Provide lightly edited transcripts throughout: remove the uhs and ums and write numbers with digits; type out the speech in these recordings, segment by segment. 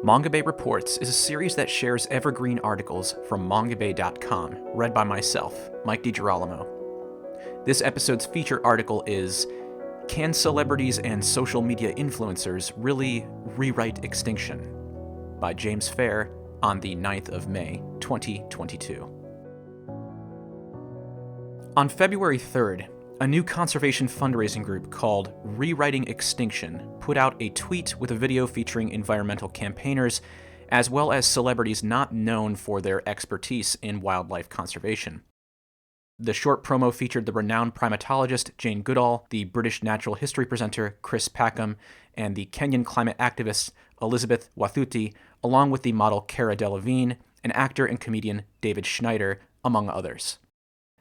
Mongabay Reports is a series that shares evergreen articles from mongabay.com, read by myself, Mike DiGirolamo. This episode's feature article is Can Celebrities and Social Media Influencers Really Rewrite Extinction? By James Fair on the 9th of May, 2022. On February 3rd, a new conservation fundraising group called Rewriting Extinction put out a tweet with a video featuring environmental campaigners, as well as celebrities not known for their expertise in wildlife conservation. The short promo featured the renowned primatologist Jane Goodall, the British natural history presenter Chris Packham, and the Kenyan climate activist Elizabeth Wathuti, along with the model Cara Delevingne, and actor and comedian David Schneider, among others.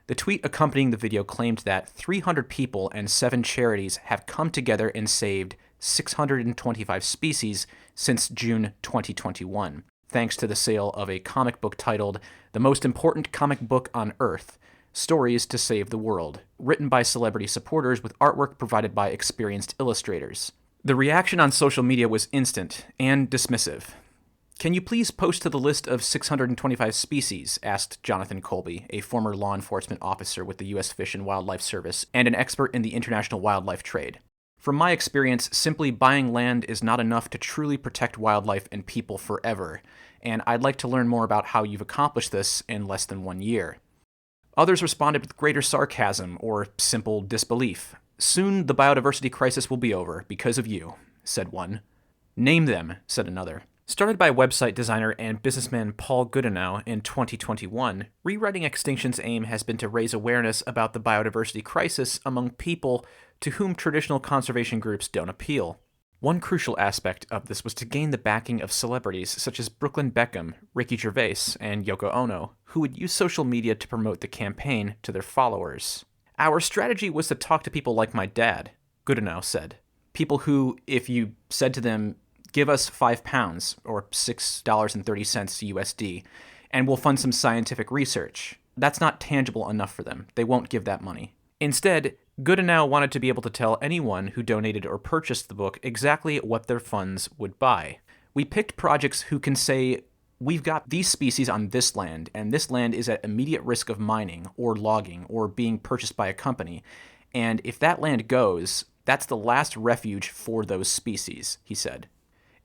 The tweet accompanying the video claimed that 300 people and 7 charities have come together and saved 625 species since June 2021, thanks to the sale of a comic book titled The Most Important Comic Book on Earth, Stories to Save the World, written by celebrity supporters with artwork provided by experienced illustrators. The reaction on social media was instant and dismissive. "Can you please post to the list of 625 species?" asked Jonathan Colby, a former law enforcement officer with the U.S. Fish and Wildlife Service and an expert in the international wildlife trade. "From my experience, simply buying land is not enough to truly protect wildlife and people forever, and I'd like to learn more about how you've accomplished this in less than 1 year." Others responded with greater sarcasm or simple disbelief. "Soon the biodiversity crisis will be over because of you," said one. "Name them," said another. Started by website designer and businessman Paul Goodenow in 2021, Rewriting Extinction's aim has been to raise awareness about the biodiversity crisis among people to whom traditional conservation groups don't appeal. One crucial aspect of this was to gain the backing of celebrities such as Brooklyn Beckham, Ricky Gervais, and Yoko Ono, who would use social media to promote the campaign to their followers. "Our strategy was to talk to people like my dad," Goodenow said. People who, if you said to them, "Give us £5 or $6.30 USD, and we'll fund some scientific research," that's not tangible enough for them. They won't give that money. Instead, Goodenow wanted to be able to tell anyone who donated or purchased the book exactly what their funds would buy. "We picked projects who can say, we've got these species on this land, and this land is at immediate risk of mining or logging or being purchased by a company. And if that land goes, that's the last refuge for those species," he said.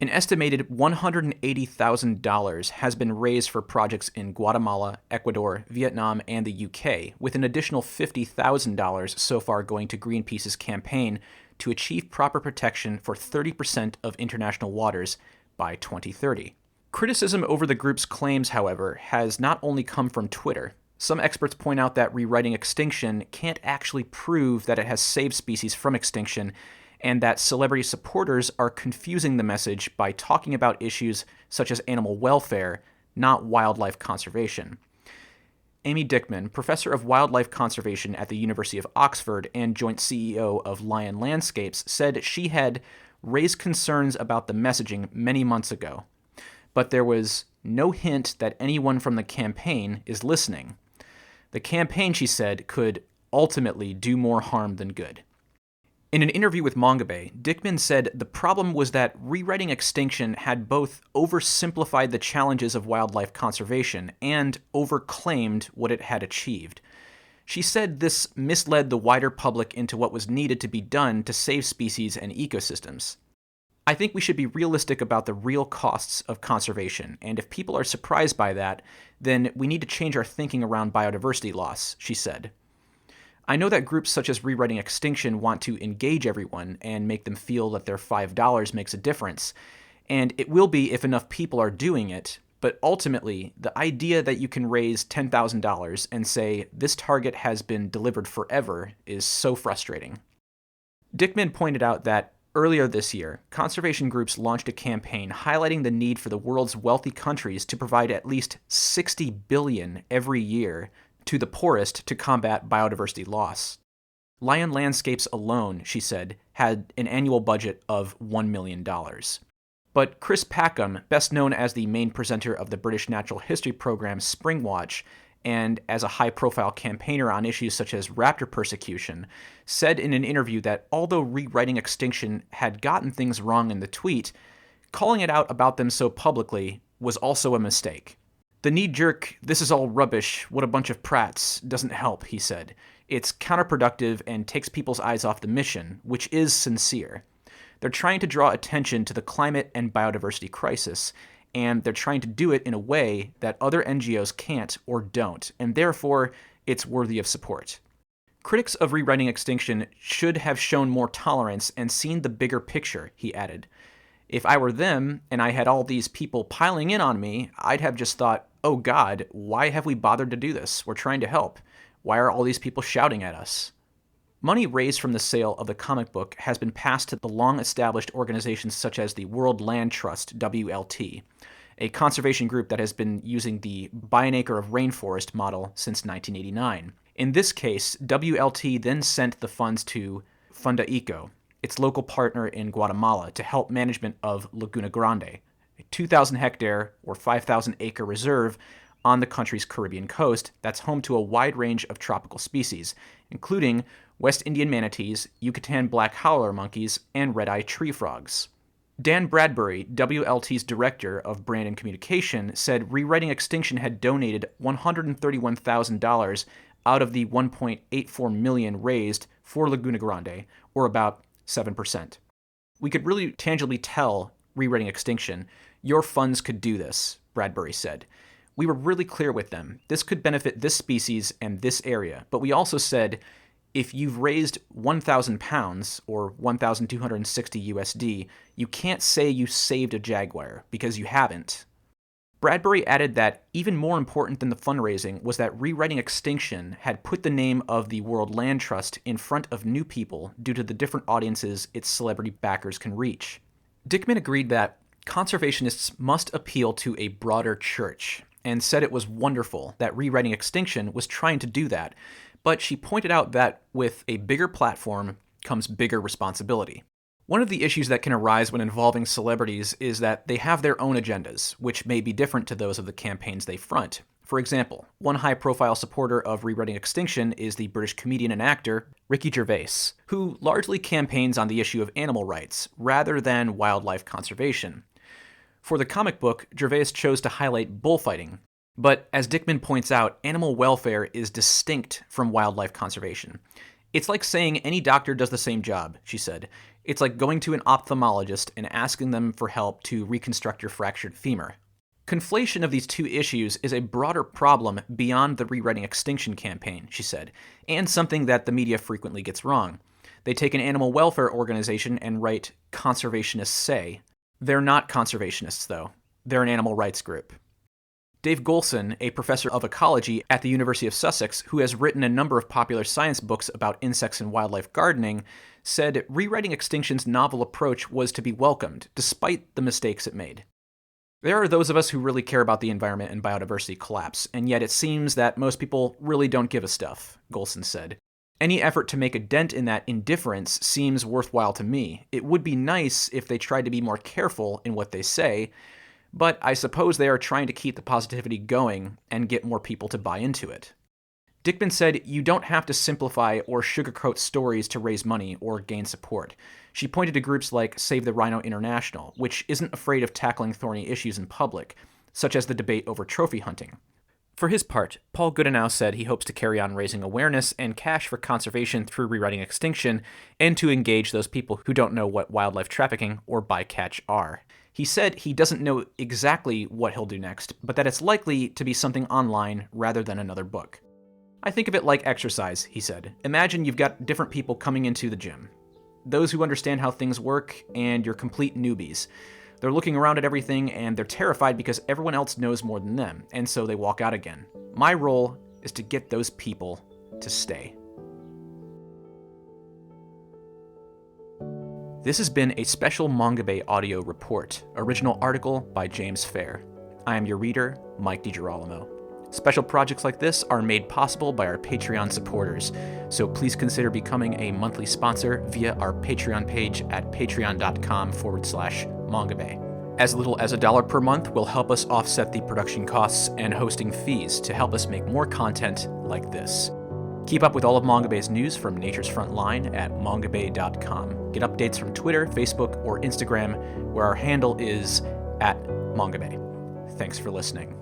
An estimated $180,000 has been raised for projects in Guatemala, Ecuador, Vietnam, and the UK, with an additional $50,000 so far going to Greenpeace's campaign to achieve proper protection for 30% of international waters by 2030. Criticism over the group's claims, however, has not only come from Twitter. Some experts point out that Rewriting Extinction can't actually prove that it has saved species from extinction, and that celebrity supporters are confusing the message by talking about issues such as animal welfare, not wildlife conservation. Amy Dickman, professor of wildlife conservation at the University of Oxford and joint CEO of Lion Landscapes, said she had raised concerns about the messaging many months ago, but there was no hint that anyone from the campaign is listening. The campaign, she said, could ultimately do more harm than good. In an interview with Mongabay, Dickman said the problem was that Rewriting Extinction had both oversimplified the challenges of wildlife conservation and overclaimed what it had achieved. She said this misled the wider public into what was needed to be done to save species and ecosystems. "I think we should be realistic about the real costs of conservation, and if people are surprised by that, then we need to change our thinking around biodiversity loss," she said. "I know that groups such as Rewriting Extinction want to engage everyone and make them feel that their $5 makes a difference, and it will be if enough people are doing it, but ultimately, the idea that you can raise $10,000 and say this target has been delivered forever is so frustrating." Dickman pointed out that earlier this year, conservation groups launched a campaign highlighting the need for the world's wealthy countries to provide at least $60 billion every year to the poorest to combat biodiversity loss. Lion Landscapes alone, she said, had an annual budget of $1 million. But Chris Packham, best known as the main presenter of the British natural history program Springwatch, and as a high-profile campaigner on issues such as raptor persecution, said in an interview that although Rewriting Extinction had gotten things wrong in the tweet, calling it out about them so publicly was also a mistake. The knee-jerk, "this is all rubbish, what a bunch of prats," doesn't help, he said. It's counterproductive and takes people's eyes off the mission, which is sincere. They're trying to draw attention to the climate and biodiversity crisis, and they're trying to do it in a way that other NGOs can't or don't, and therefore it's worthy of support. Critics of Rewriting Extinction should have shown more tolerance and seen the bigger picture, he added. If I were them, and I had all these people piling in on me, I'd have just thought, oh God, why have we bothered to do this? We're trying to help. Why are all these people shouting at us? Money raised from the sale of the comic book has been passed to the long-established organizations such as the World Land Trust, WLT, a conservation group that has been using the buy an acre of rainforest model since 1989. In this case, WLT then sent the funds to Funda Eco, its local partner in Guatemala, to help management of Laguna Grande, a 2,000-hectare or 5,000-acre reserve on the country's Caribbean coast that's home to a wide range of tropical species, including West Indian manatees, Yucatan black howler monkeys, and red-eye tree frogs. Dan Bradbury, WLT's director of brand and communication, said Rewriting Extinction had donated $131,000 out of the $1.84 million raised for Laguna Grande, or about 7%. We could really tangibly tell Rewriting Extinction, your funds could do this, Bradbury said. We were really clear with them. This could benefit this species and this area, but we also said, if you've raised 1,000 pounds, or 1,260 USD, you can't say you saved a jaguar, because you haven't. Bradbury added that even more important than the fundraising was that Rewriting Extinction had put the name of the World Land Trust in front of new people due to the different audiences its celebrity backers can reach. Dickman agreed that conservationists must appeal to a broader church, and said it was wonderful that Rewriting Extinction was trying to do that, but she pointed out that with a bigger platform comes bigger responsibility. One of the issues that can arise when involving celebrities is that they have their own agendas, which may be different to those of the campaigns they front. For example, one high-profile supporter of Rewriting Extinction is the British comedian and actor Ricky Gervais, who largely campaigns on the issue of animal rights rather than wildlife conservation. For the comic book, Gervais chose to highlight bullfighting, but as Dickman points out, animal welfare is distinct from wildlife conservation. It's like saying any doctor does the same job, she said. It's like going to an ophthalmologist and asking them for help to reconstruct your fractured femur. Conflation of these two issues is a broader problem beyond the Rewriting Extinction campaign, she said, and something that the media frequently gets wrong. They take an animal welfare organization and write, "conservationists say." They're not conservationists, though. They're an animal rights group. Dave Golson, a professor of ecology at the University of Sussex, who has written a number of popular science books about insects and wildlife gardening, said Rewriting Extinction's novel approach was to be welcomed, despite the mistakes it made. There are those of us who really care about the environment and biodiversity collapse, and yet it seems that most people really don't give a stuff, Golson said. Any effort to make a dent in that indifference seems worthwhile to me. It would be nice if they tried to be more careful in what they say, but I suppose they are trying to keep the positivity going and get more people to buy into it. Dickman said you don't have to simplify or sugarcoat stories to raise money or gain support. She pointed to groups like Save the Rhino International, which isn't afraid of tackling thorny issues in public, such as the debate over trophy hunting. For his part, Paul Goodenow said he hopes to carry on raising awareness and cash for conservation through Rewriting Extinction and to engage those people who don't know what wildlife trafficking or bycatch are. He said he doesn't know exactly what he'll do next, but that it's likely to be something online rather than another book. I think of it like exercise, he said. Imagine you've got different people coming into the gym. Those who understand how things work, and you're complete newbies. They're looking around at everything, and they're terrified because everyone else knows more than them, and so they walk out again. My role is to get those people to stay. This has been a special Mongabay audio report, original article by James Fair. I am your reader, Mike DiGirolamo. Special projects like this are made possible by our Patreon supporters, so please consider becoming a monthly sponsor via our Patreon page at patreon.com/Mongabay. As little as $1 per month will help us offset the production costs and hosting fees to help us make more content like this. Keep up with all of Mongabay's news from Nature's Front Line at mongabay.com. Get updates from Twitter, Facebook, or Instagram, where our handle is @Mongabay. Thanks for listening.